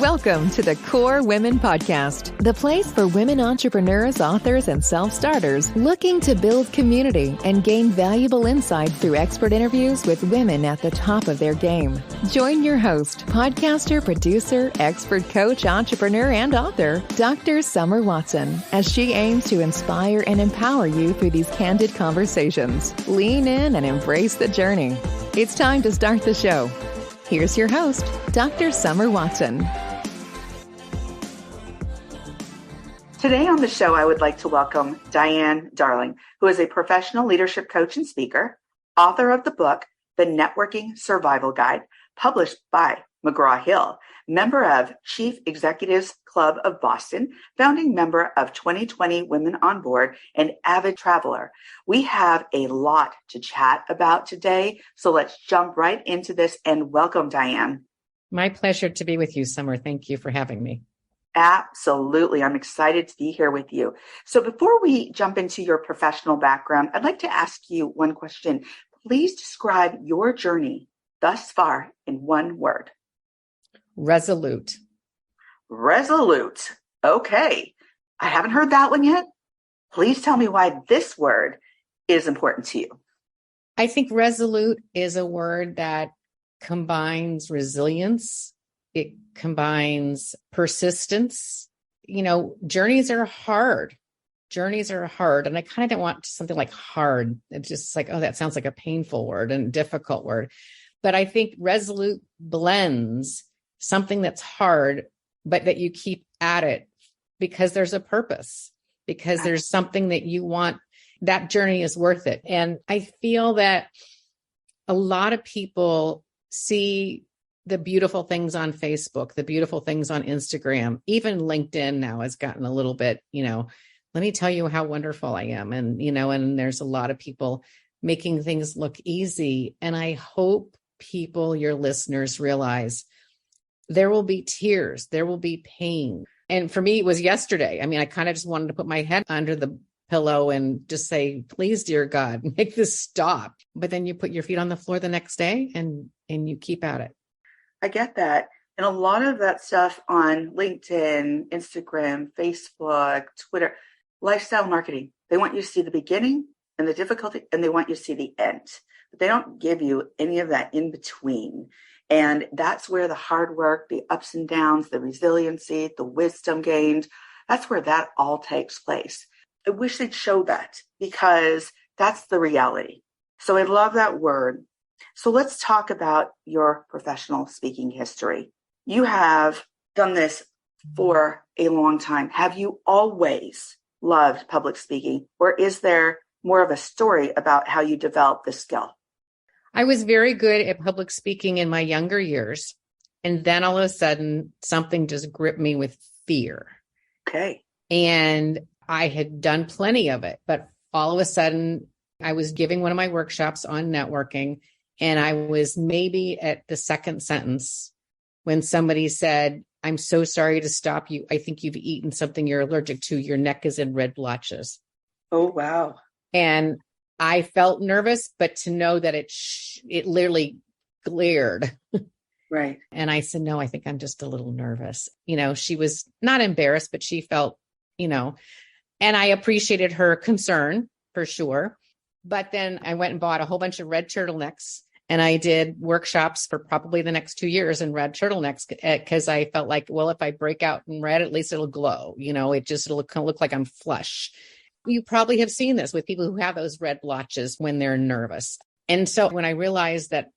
Welcome to the Core Women Podcast, the place for women entrepreneurs, authors, and self-starters looking to build community and gain valuable insight through expert interviews with women at the top of their game. Join your host, podcaster, producer, expert coach, entrepreneur, and author, Dr. Summer Watson, as she aims to inspire and empower you through these candid conversations. Lean in and embrace the journey. It's time to start the show. Here's your host, Dr. Summer Watson. Today on the show, I would like to welcome Diane Darling, who is a professional leadership coach and speaker, author of the book, The Networking Survival Guide, published by McGraw-Hill, member of Chief Executives Club of Boston, founding member of 2020 Women on Board, and avid traveler. We have a lot to chat about today, so let's jump right into this and welcome Diane. My pleasure to be with you, Summer. Thank you for having me. Absolutely. I'm excited to be here with you. So before we jump into your professional background, I'd like to ask you one question. Please describe your journey thus far in one word. Resolute. Resolute. Okay. I haven't heard that one yet. Please tell me why this word is important to you. I think resolute is a word that combines resilience. It combines persistence. You know, journeys are hard. And I kind of don't want something like hard. It's just like, oh, that sounds like a painful word and difficult word. But I think resolute blends something that's hard, but that you keep at it because there's a purpose, because there's something that you want. That journey is worth it. And I feel that a lot of people see the beautiful things on Facebook, the beautiful things on Instagram, even LinkedIn now has gotten a little bit, let me tell you how wonderful I am. And, and there's a lot of people making things look easy. And I hope people, your listeners, realize there will be tears, there will be pain. And for me, it was yesterday. I mean, I kind of just wanted to put my head under the pillow and just say, please, dear God, make this stop. But then you put your feet on the floor the next day and you keep at it. I get that. And a lot of that stuff on LinkedIn, Instagram, Facebook, Twitter, lifestyle marketing, they want you to see the beginning and the difficulty, and they want you to see the end. But they don't give you any of that in between. And that's where the hard work, the ups and downs, the resiliency, the wisdom gained, that's where that all takes place. I wish they'd show that because that's the reality. So I love that word. So let's talk about your professional speaking history. You have done this for a long time. Have you always loved public speaking, or is there more of a story about how you developed this skill? I was very good at public speaking in my younger years. And then all of a sudden, something just gripped me with fear. Okay. And I had done plenty of it, but all of a sudden I was giving one of my workshops on networking, and I was maybe at the second sentence when somebody said, I'm so sorry to stop you. I think you've eaten something you're allergic to. Your neck is in red blotches. Oh, wow. And I felt nervous, but to know that it literally glared. Right. And I said, no, I think I'm just a little nervous. She was not embarrassed, but she felt, and I appreciated her concern for sure. But then I went and bought a whole bunch of red turtlenecks, and I did workshops for probably the next 2 years in red turtlenecks because I felt like, well, if I break out in red, at least it'll glow. It'll look like I'm flush. You probably have seen this with people who have those red blotches when they're nervous. And so when I realized that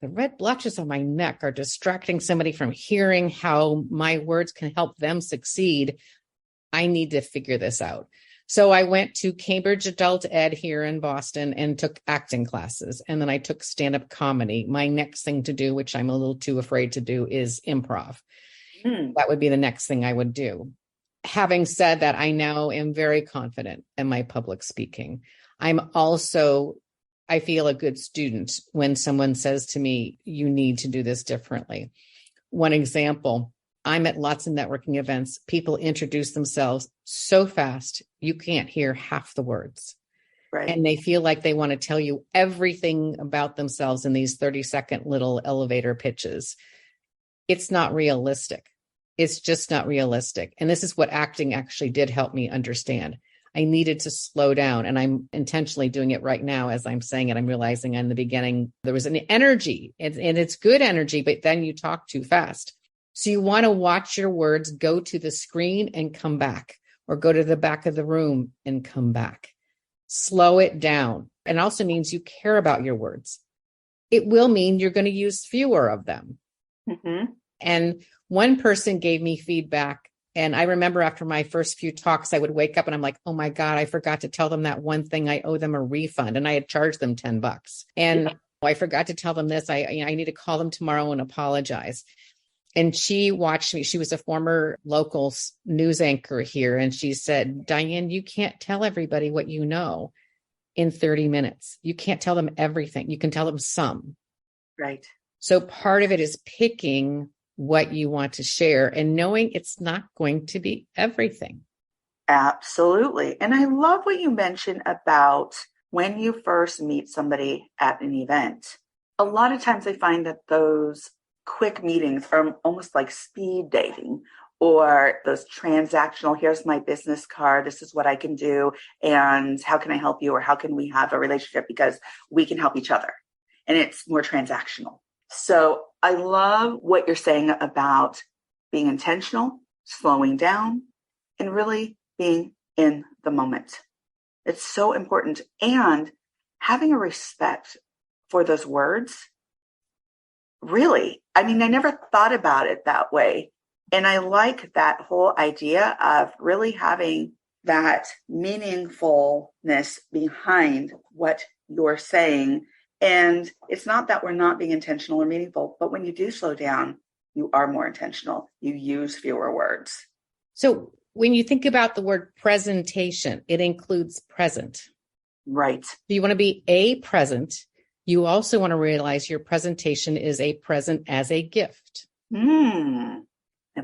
the red blotches on my neck are distracting somebody from hearing how my words can help them succeed, I need to figure this out. So I went to Cambridge Adult Ed here in Boston and took acting classes. And then I took stand-up comedy. My next thing to do, which I'm a little too afraid to do, is improv. That would be the next thing I would do. Having said that, I now am very confident in my public speaking. I feel a good student when someone says to me, you need to do this differently. One example, I'm at lots of networking events. People introduce themselves so fast, you can't hear half the words. Right. And they feel like they want to tell you everything about themselves in these 30-second little elevator pitches. It's not realistic. It's just not realistic. And this is what acting actually did help me understand. I needed to slow down, and I'm intentionally doing it right now as I'm saying it. I'm realizing in the beginning there was an energy, and it's good energy, but then you talk too fast. So you want to watch your words, go to the screen and come back, or go to the back of the room and come back. Slow it down. And it also means you care about your words. It will mean you're going to use fewer of them. Mm-hmm. And one person gave me feedback. And I remember after my first few talks, I would wake up and I'm like, oh my God, I forgot to tell them that one thing. I owe them a refund. And I had charged them $10. And I forgot to tell them this. I need to call them tomorrow and apologize. And she watched me. She was a former local news anchor here. And she said, Diane, you can't tell everybody what you know in 30 minutes. You can't tell them everything. You can tell them some. Right. So part of it is picking what you want to share and knowing it's not going to be everything. Absolutely. And I love what you mentioned about when you first meet somebody at an event. A lot of times I find that those quick meetings are almost like speed dating, or those transactional, here's my business card, this is what I can do, and how can I help you, or how can we have a relationship because we can help each other. And it's more transactional. So I love what you're saying about being intentional, slowing down, and really being in the moment. It's so important. And having a respect for those words. Really, I mean, I never thought about it that way. And I like that whole idea of really having that meaningfulness behind what you're saying. And it's not that we're not being intentional or meaningful, but when you do slow down, you are more intentional. You use fewer words. So when you think about the word presentation, it includes present. Right. So you want to be a present. You also want to realize your presentation is a present as a gift. I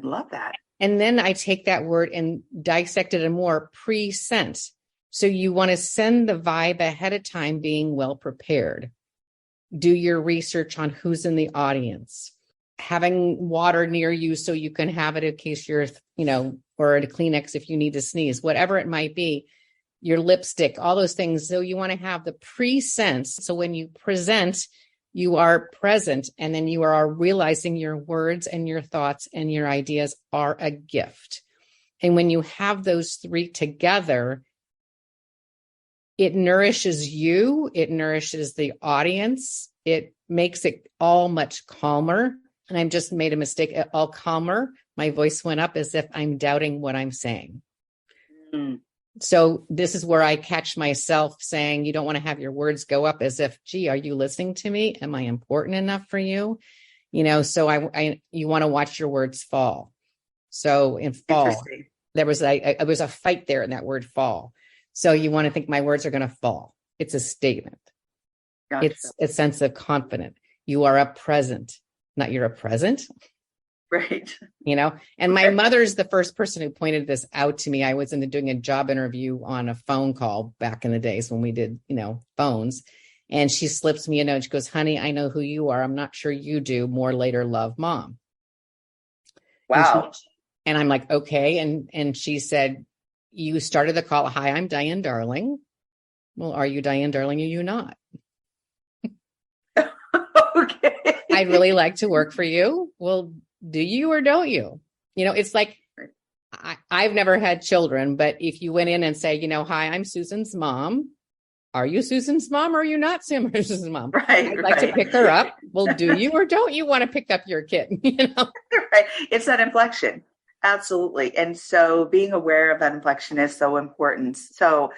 love that. And then I take that word and dissect it in more present. So you want to send the vibe ahead of time, being well prepared. Do your research on who's in the audience, having water near you so you can have it in case you're, or a Kleenex if you need to sneeze, whatever it might be, your lipstick, all those things. So you want to have the pre-sense. So when you present, you are present, and then you are realizing your words and your thoughts and your ideas are a gift. And when you have those three together, it nourishes you, it nourishes the audience, it makes it all much calmer. And I've just made a mistake, all calmer. My voice went up as if I'm doubting what I'm saying. So this is where I catch myself saying, you don't want to have your words go up as if, gee, are you listening to me? Am I important enough for you? So you want to watch your words fall. So in fall, there was a fight there in that word fall. So you want to think my words are going to fall. It's a statement. Gotcha. It's a sense of confidence. You are a present, not you're a present. Right. And my mother's the first person who pointed this out to me. I was doing a job interview on a phone call back in the days when we did, phones. And she slips me a note. She goes, honey, I know who you are. I'm not sure you do. More later, love, Mom. Wow. And I'm like, okay. And she said, you started the call. Hi, I'm Diane Darling. Well, are you Diane Darling? Or are you not? Okay. I'd really like to work for you. Well, do you or don't you? It's like, I've never had children, but if you went in and say, hi, I'm Susan's mom. Are you Susan's mom or are you not Susan's mom? Right. I'd like to pick her up. Well, do you or don't you want to pick up your kid? Right. It's that inflection. Absolutely. And so being aware of that inflection is so important. So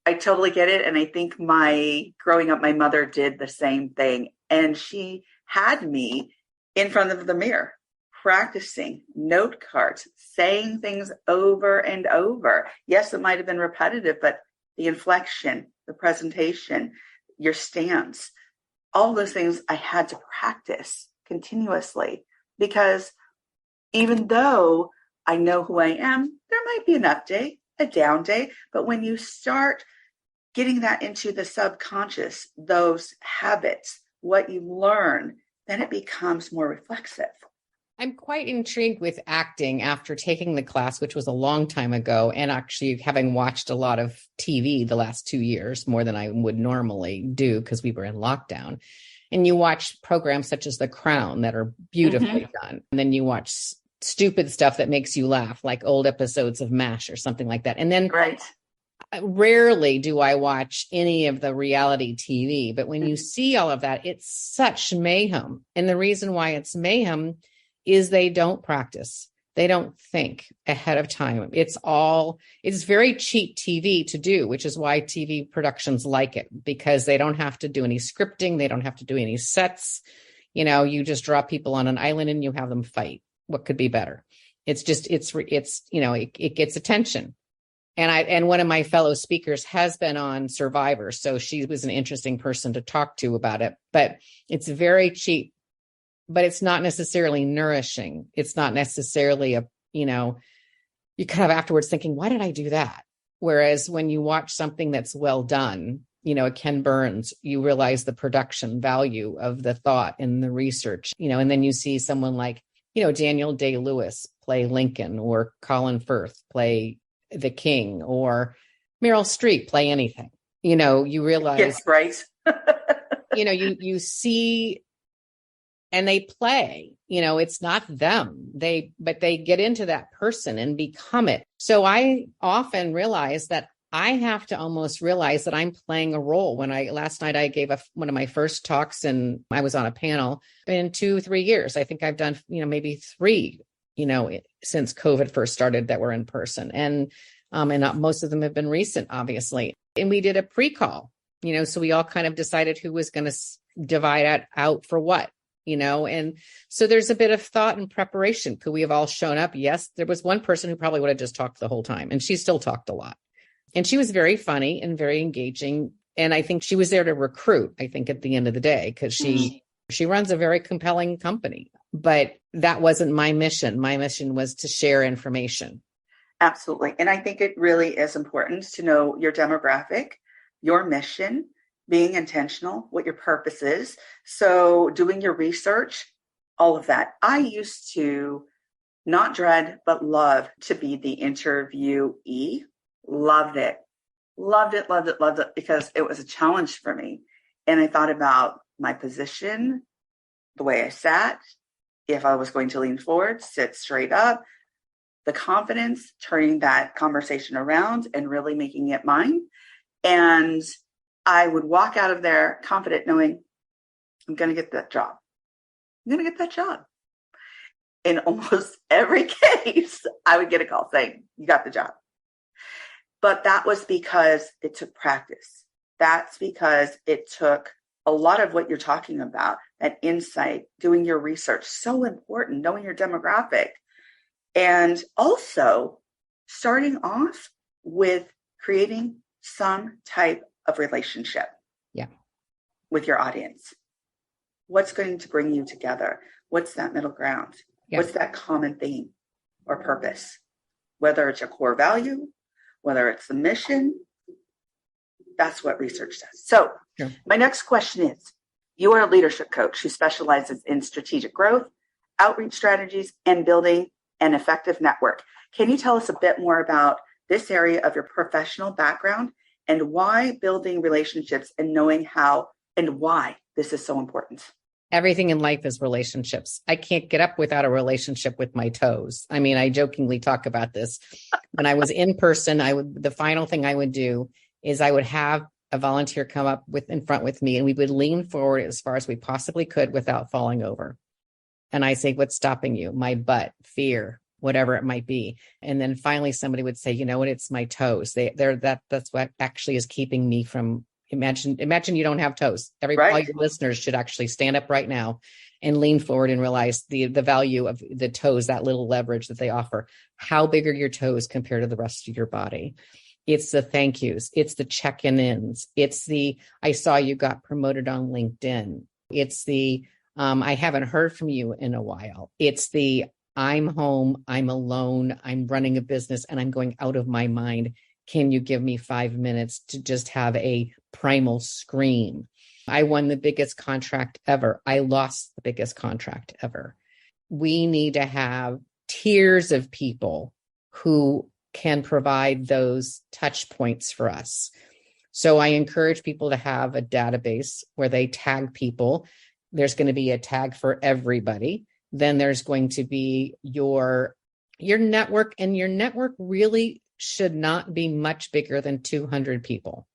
I totally get it. And I think growing up, my mother did the same thing. And she had me in front of the mirror, practicing note cards, saying things over and over. Yes, it might have been repetitive, but the inflection, the presentation, your stance, all those things I had to practice continuously, because even though I know who I am, there might be an up day, a down day, but when you start getting that into the subconscious, those habits, what you learn, then it becomes more reflexive. I'm quite intrigued with acting after taking the class, which was a long time ago, and actually having watched a lot of TV the last 2 years, more than I would normally do because we were in lockdown. And you watch programs such as The Crown that are beautifully done. And then you watch stupid stuff that makes you laugh, like old episodes of MASH or something like that. And then rarely do I watch any of the reality TV. But when you see all of that, it's such mayhem. And the reason why it's mayhem is they don't practice. They don't think ahead of time. It's very cheap TV to do, which is why TV productions like it, because they don't have to do any scripting. They don't have to do any sets. You just drop people on an island and you have them fight. What could be better? It gets attention. And one of my fellow speakers has been on Survivor. So she was an interesting person to talk to about it, but it's very cheap. But it's not necessarily nourishing. It's not necessarily you kind of afterwards thinking, why did I do that? Whereas when you watch something that's well done, Ken Burns, you realize the production value of the thought and the research, and then you see someone like, Daniel Day-Lewis play Lincoln, or Colin Firth play the King, or Meryl Streep play anything, you realize, yes, right. you see. And they play, it's not them. But they get into that person and become it. So I often realize that I have to almost realize that I'm playing a role. Last night I gave one of my first talks, and I was on a panel in 2-3 years. I think I've done, maybe 3, since COVID first started that were in person. And not most of them have been recent, obviously. And we did a pre-call, so we all kind of decided who was going to divide out for what. And so there's a bit of thought and preparation. Could we have all shown up? Yes. There was one person who probably would have just talked the whole time, and she still talked a lot. And she was very funny and very engaging. And I think she was there to recruit, I think, at the end of the day, because she runs a very compelling company. But that wasn't my mission. My mission was to share information. Absolutely. And I think it really is important to know your demographic, your mission, being intentional, what your purpose is. So doing your research, all of that. I used to not dread, but love to be the interviewee. Loved it because it was a challenge for me. And I thought about my position, the way I sat, if I was going to lean forward, sit straight up, the confidence, turning that conversation around and really making it mine. And I would walk out of there confident, knowing I'm going to get that job. I'm going to get that job. In almost every case, I would get a call saying, you got the job. But that was because it took practice. That's because it took a lot of what you're talking about, that insight, doing your research, so important, knowing your demographic. And also starting off with creating some type of relationship with your audience. What's going to bring you together? What's that middle ground? What's that common theme or purpose? Whether it's a core value, whether it's the mission, that's what research does. So my next question is, you are a leadership coach who specializes in strategic growth, outreach strategies, and building an effective network. Can you tell us a bit more about this area of your professional background and why building relationships and knowing how and why this is so important? Everything in life is relationships. I can't get up without a relationship with my toes. I mean, I jokingly talk about this. When I was in person, the final thing I would do is I would have a volunteer come up in front with me, and we would lean forward as far as we possibly could without falling over. And I say, what's stopping you? My butt, fear, whatever it might be. And then finally somebody would say, you know what, it's my toes. That's what actually is keeping me from, imagine you don't have toes. All your listeners should actually stand up right now and lean forward and realize the value of the toes, that little leverage that they offer. How big are your toes compared to the rest of your body? It's the thank yous. It's the check-ins. It's the, I saw you got promoted on LinkedIn. It's the, I haven't heard from you in a while. It's the, I'm home, I'm alone, I'm running a business, and I'm going out of my mind. Can you give me 5 minutes to just have a primal scream? I won the biggest contract ever. I lost the biggest contract ever. we need to have tiers of people who can provide those touch points for us. So I encourage people to have a database where they tag people. There's going to be a tag for everybody. Then there's going to be your network, and your network really should not be much bigger than 200 people.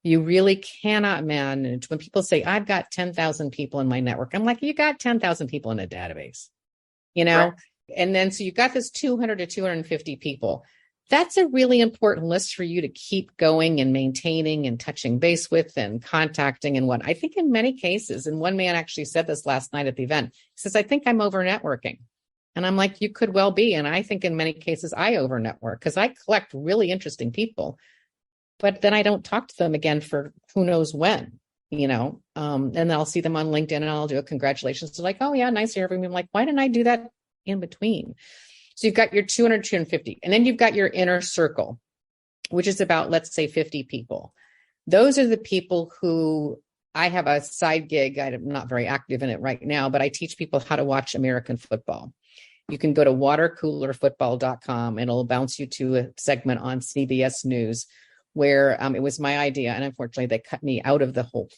You really cannot manage. When people say, I've got 10,000 people in my network, I'm like, you got 10,000 people in a database, Correct. And then so you got this 200 to 250 people. That's a really important list for you to keep going and maintaining and touching base with and contacting and what. I think in many cases, and one man actually said this last night at the event, he says, I think I'm over networking. And I'm like, you could well be. And I think in many cases I over network because I collect really interesting people, but then I don't talk to them again for who knows when, and then I'll see them on LinkedIn and I'll do a congratulations. They're like, oh yeah, nice to hear from you. I'm like, why didn't I do that in between? So you've got your 200, 250, and then you've got your inner circle, which is about, let's say 50 people. Those are the people who I have a side gig. I'm not very active in it right now, but I teach people how to watch American football. You can go to watercoolerfootball.com and it'll bounce you to a segment on CBS News where it was my idea. And unfortunately, they cut me out of the whole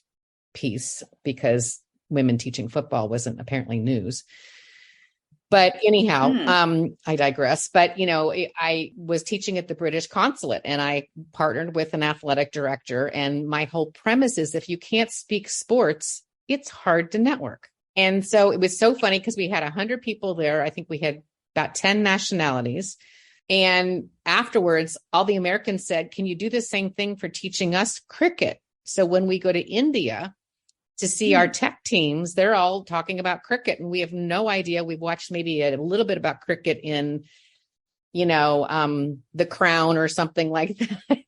piece because women teaching football wasn't apparently news. But anyhow, I digress. But, I was teaching at the British consulate and I partnered with an athletic director. And my whole premise is if you can't speak sports, it's hard to network. And so it was so funny because we had 100 people there. I think we had about 10 nationalities. And afterwards, all the Americans said, can you do the same thing for teaching us cricket? So when we go to India to see our tech teams, they're all talking about cricket and we have no idea. We've watched maybe a little bit about cricket in, The Crown or something like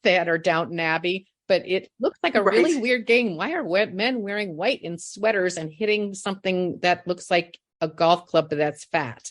that or Downton Abbey. But it looks like a really weird game. Why are men wearing white in sweaters and hitting something that looks like a golf club that's fat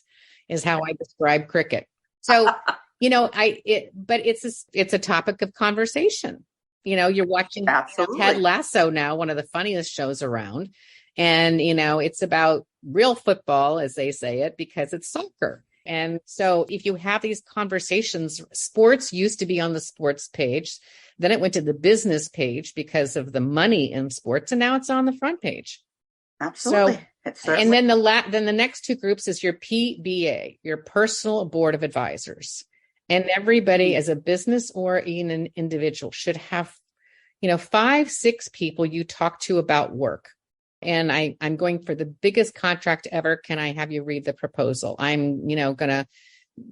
is how I describe cricket. So, but it's a topic of conversation. You're watching Ted Lasso now, one of the funniest shows around. And, it's about real football, as they say it, because it's soccer. And so if you have these conversations, sports used to be on the sports page. Then it went to the business page because of the money in sports. And now it's on the front page. Absolutely. So, and then the next two groups is your PBA, your personal board of advisors. And everybody as a business or an individual should have, 5, 6 people you talk to about work. And I'm going for the biggest contract ever. Can I have you read the proposal? I'm, going to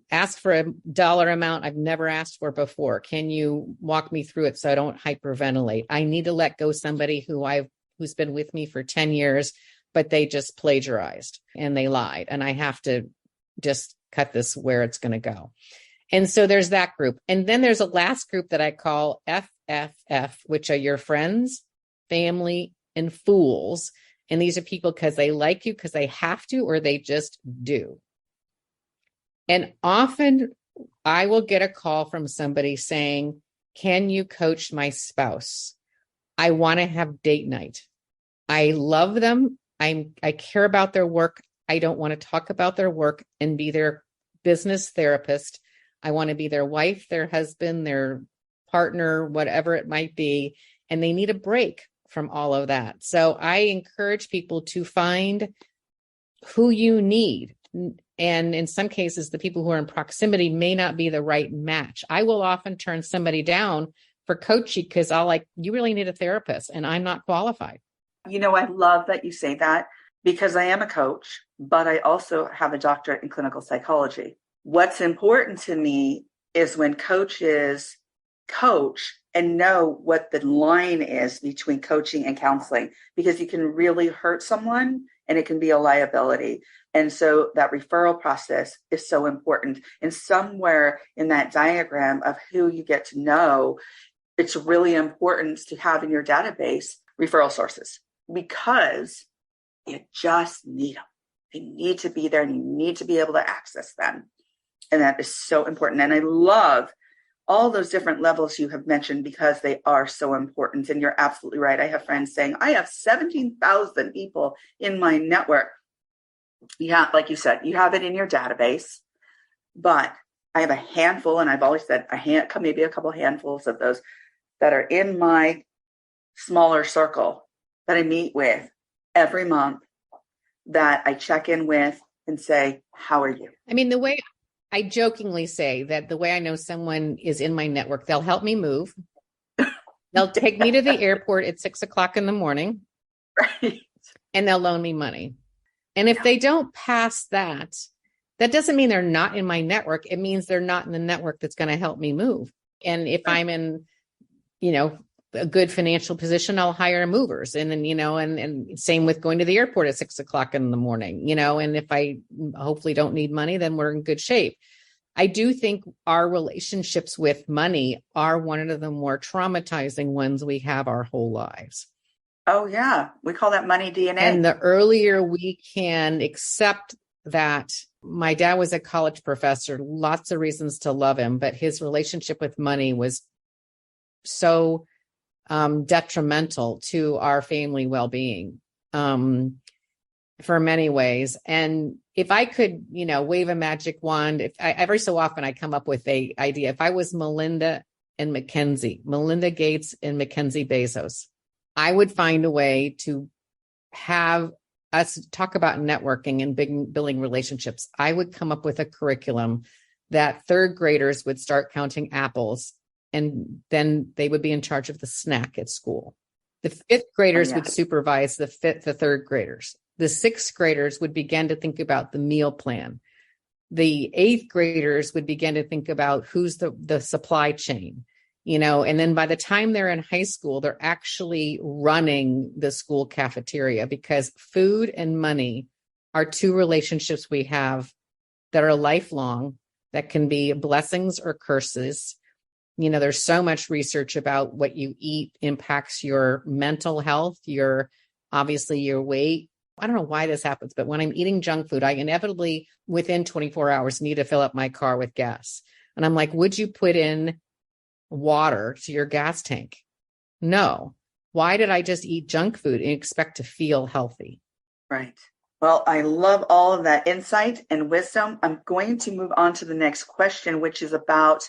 ask for a dollar amount I've never asked for before. Can you walk me through it so I don't hyperventilate? I need to let go somebody who's been with me for 10 years, but they just plagiarized and they lied. And I have to just cut this where it's going to go. And so there's that group. And then there's a last group that I call FFF, which are your friends, family, and fools. And these are people because they like you, because they have to, or they just do. And often I will get a call from somebody saying, can you coach my spouse? I want to have date night. I love them. I care about their work. I don't want to talk about their work and be their business therapist. I want to be their wife, their husband, their partner, whatever it might be. And they need a break from all of that. So I encourage people to find who you need. And in some cases, the people who are in proximity may not be the right match. I will often turn somebody down for coaching because you really need a therapist and I'm not qualified. I love that you say that because I am a coach, but I also have a doctorate in clinical psychology. What's important to me is when coaches coach and know what the line is between coaching and counseling, because you can really hurt someone and it can be a liability. And so that referral process is so important. And somewhere in that diagram of who you get to know, it's really important to have in your database referral sources because you just need them. They need to be there and you need to be able to access them. And that is so important. And I love all those different levels you have mentioned because they are so important. And you're absolutely right. I have friends saying, I have 17,000 people in my network. Yeah, like you said, you have it in your database, but I have a handful, and I've always said maybe a couple handfuls of those that are in my smaller circle that I meet with every month, that I check in with and say, how are you? I mean, the way I jokingly say that the way I know someone is in my network, they'll help me move. They'll take me to the airport at 6:00 in the morning, Right. and they'll loan me money. And if they don't pass that, that doesn't mean they're not in my network. It means they're not in the network that's going to help me move. And if I'm in, a good financial position, I'll hire movers. And then, and same with going to the airport at 6:00 in the morning, and if I hopefully don't need money, then we're in good shape. I do think our relationships with money are one of the more traumatizing ones we have our whole lives. Oh, yeah. We call that money DNA. And the earlier we can accept that, my dad was a college professor, lots of reasons to love him, but his relationship with money was so detrimental to our family well-being for many ways. And if I could, wave a magic wand, every so often I come up with a idea. If I was Melinda Gates and Mackenzie Bezos, I would find a way to have us talk about networking and building relationships. I would come up with a curriculum that third graders would start counting apples, and then they would be in charge of the snack at school. The fifth graders would supervise the third graders. The sixth graders would begin to think about the meal plan. The eighth graders would begin to think about who's the supply chain, and then by the time they're in high school, they're actually running the school cafeteria, because food and money are two relationships we have that are lifelong, that can be blessings or curses. There's so much research about what you eat impacts your mental health, obviously your weight. I don't know why this happens, but when I'm eating junk food, I inevitably within 24 hours need to fill up my car with gas. And I'm like, would you put in water to your gas tank? No. Why did I just eat junk food and expect to feel healthy? Right. Well, I love all of that insight and wisdom. I'm going to move on to the next question, which is about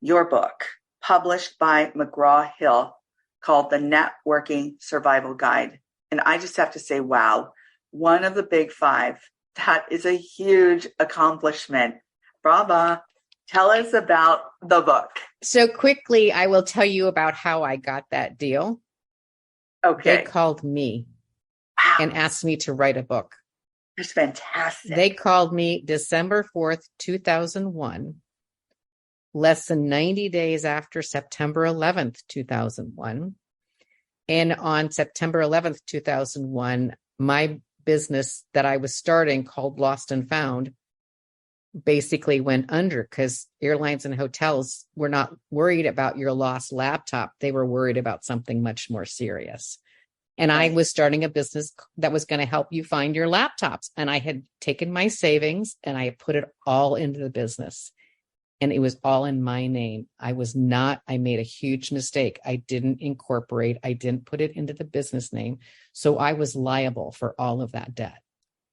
your book, published by McGraw-Hill, called The Networking Survival Guide. And I just have to say, wow, one of the big five. That is a huge accomplishment. Bravo. Tell us about the book. So quickly, I will tell you about how I got that deal. Okay. They called me and asked me to write a book. That's fantastic. They called me December 4th, 2001. Less than 90 days after September 11th, 2001. And on September 11th, 2001, my business that I was starting, called Lost and Found, basically went under, because airlines and hotels were not worried about your lost laptop. They were worried about something much more serious. And I was starting a business that was going to help you find your laptops. And I had taken my savings and I had put it all into the business. And it was all in my name. I made a huge mistake. I didn't incorporate. I didn't put it into the business name. So I was liable for all of that debt.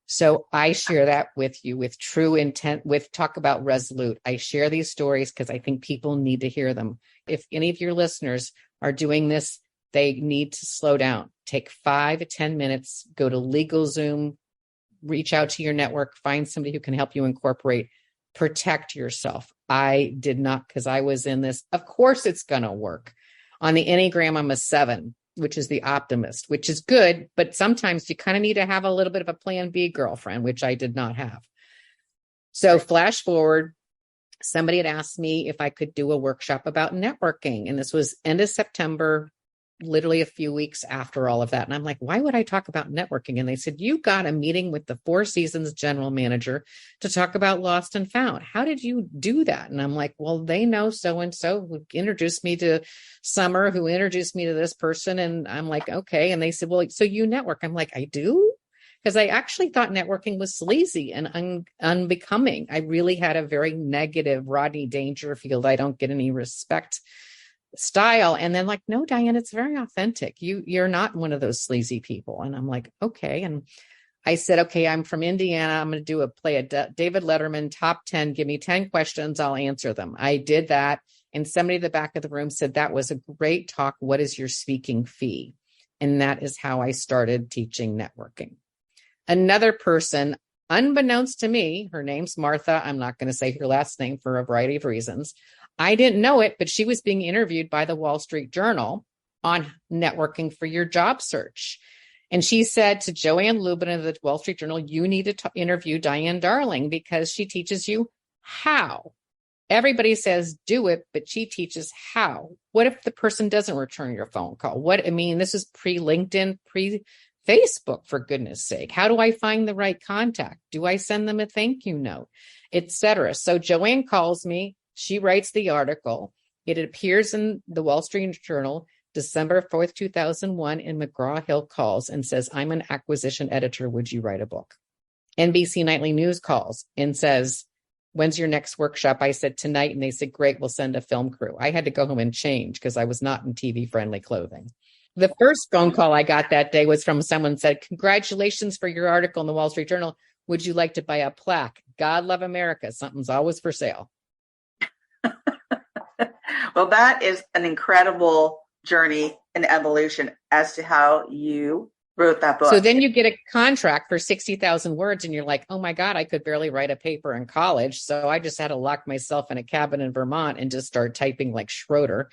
So I share that with you with true intent, with talk about Resolute. I share these stories because I think people need to hear them. If any of your listeners are doing this, they need to slow down. Take 5 to 10 minutes, go to LegalZoom, reach out to your network, find somebody who can help you incorporate. Protect yourself. I did not, because I was in this. Of course it's going to work. On the Enneagram, I'm a 7, which is the optimist, which is good. But sometimes you kind of need to have a little bit of a plan B, girlfriend, which I did not have. So flash forward, somebody had asked me if I could do a workshop about networking. And this was end of September, literally a few weeks after all of that. And I'm like, why would I talk about networking? And they said, you got a meeting with the Four Seasons general manager to talk about Lost and Found. How did you do that? And I'm like, well, they know so-and-so who introduced me to Summer, who introduced me to this person. And I'm like, okay. And they said, well, so you network. I'm like, I do? Because I actually thought networking was sleazy and unbecoming. I really had a very negative Rodney Dangerfield, I don't get any respect style. And then like, no, Diane, it's very authentic. You're not one of those sleazy people. And I'm like, okay. And I said, okay, I'm from Indiana. I'm going to play a David Letterman top 10. Give me 10 questions. I'll answer them. I did that. And somebody at the back of the room said, that was a great talk. What is your speaking fee? And that is how I started teaching networking. Another person, unbeknownst to me, her name's Martha. I'm not going to say her last name for a variety of reasons. I didn't know it, but she was being interviewed by the Wall Street Journal on networking for your job search. And she said to Joanne Lubin of the Wall Street Journal, you need to interview Diane Darling because she teaches you how. Everybody says do it, but she teaches how. What if the person doesn't return your phone call? This is pre-LinkedIn, pre-Facebook, for goodness sake. How do I find the right contact? Do I send them a thank you note, etc.? So Joanne calls me. She writes the article. It appears in the Wall Street Journal, December 4th, 2001, and McGraw-Hill calls and says, I'm an acquisition editor. Would you write a book? NBC Nightly News calls and says, when's your next workshop? I said, tonight. And they said, great, we'll send a film crew. I had to go home and change because I was not in TV-friendly clothing. The first phone call I got that day was from someone who said, congratulations for your article in the Wall Street Journal. Would you like to buy a plaque? God love America. Something's always for sale. Well, that is an incredible journey and evolution as to how you wrote that book. So then you get a contract for 60,000 words and you're like, oh my God, I could barely write a paper in college. So I just had to lock myself in a cabin in Vermont and just start typing like Schroeder.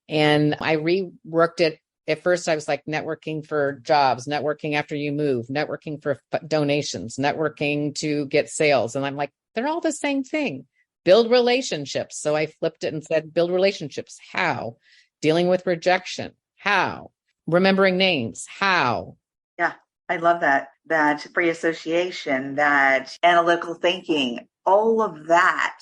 And I reworked it. At first I was like networking for jobs, networking after you move, networking for donations, networking to get sales. And I'm like, they're all the same thing. Build relationships. So I flipped it and said, build relationships. How? Dealing with rejection. How? Remembering names. How? Yeah, I love that. That free association, that analytical thinking, all of that,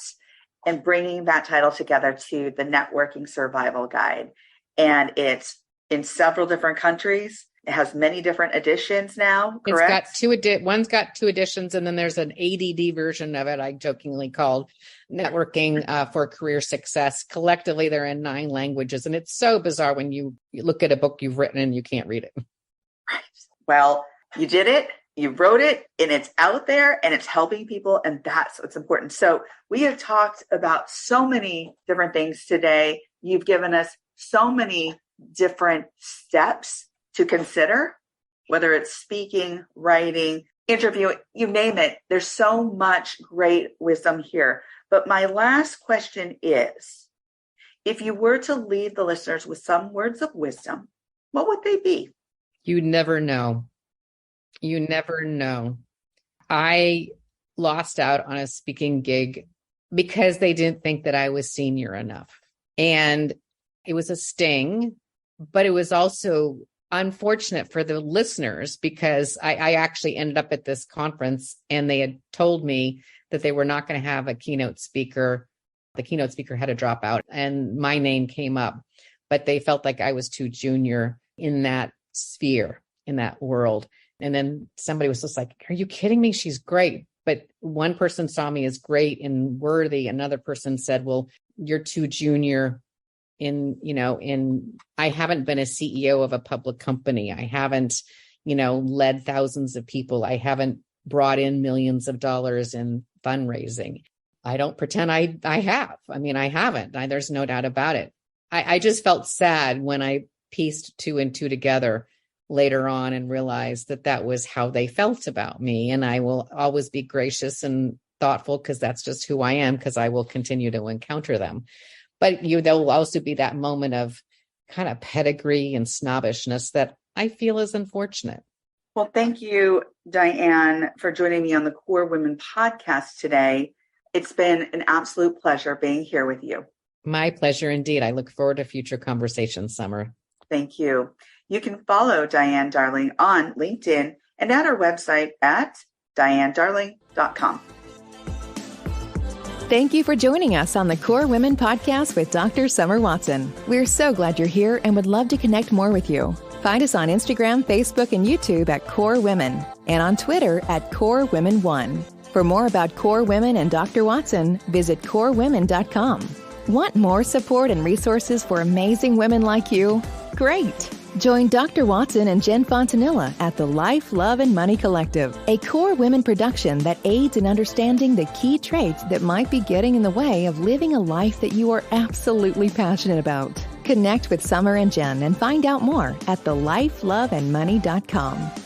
and bringing that title together to the Networking Survival Guide. And it's in several different countries. It has many different editions now, correct? One's got 2 editions, and then there's an ADD version of it, I jokingly called Networking for Career Success. Collectively, they're in 9 languages, and it's so bizarre when you look at a book you've written and you can't read it. Right. Well, you did it, you wrote it, and it's out there, and it's helping people, and that's what's important. So we have talked about so many different things today. You've given us so many different steps to consider, whether it's speaking, writing, interviewing, you name it. There's so much great wisdom here. But my last question is, if you were to leave the listeners with some words of wisdom, what would they be? You never know. You never know. I lost out on a speaking gig because they didn't think that I was senior enough. And it was a sting, but it was also unfortunate for the listeners because I actually ended up at this conference and they had told me that they were not going to have a keynote speaker. The keynote speaker had to drop out and my name came up, but they felt like I was too junior in that sphere, in that world. And then somebody was just like, are you kidding me? She's great. But one person saw me as great and worthy. Another person said, well, you're too junior. I haven't been a CEO of a public company. I haven't, led thousands of people. I haven't brought in millions of dollars in fundraising. I don't pretend I have. I haven't. There's no doubt about it. I just felt sad when I pieced 2 and 2 together later on and realized that was how they felt about me. And I will always be gracious and thoughtful because that's just who I am, because I will continue to encounter them. But there will also be that moment of kind of pedigree and snobbishness that I feel is unfortunate. Well, thank you, Diane, for joining me on the Core Women podcast today. It's been an absolute pleasure being here with you. My pleasure indeed. I look forward to future conversations, Summer. Thank you. You can follow Diane Darling on LinkedIn and at our website at dianedarling.com. Thank you for joining us on the Core Women podcast with Dr. Summer Watson. We're so glad you're here and would love to connect more with you. Find us on Instagram, Facebook, and YouTube at Core Women and on Twitter at Core Women 1. For more about Core Women and Dr. Watson, visit corewomen.com. Want more support and resources for amazing women like you? Great! Join Dr. Watson and Jen Fontanilla at the Life, Love, and Money Collective, a core women production that aids in understanding the key traits that might be getting in the way of living a life that you are absolutely passionate about. Connect with Summer and Jen and find out more at thelifeloveandmoney.com.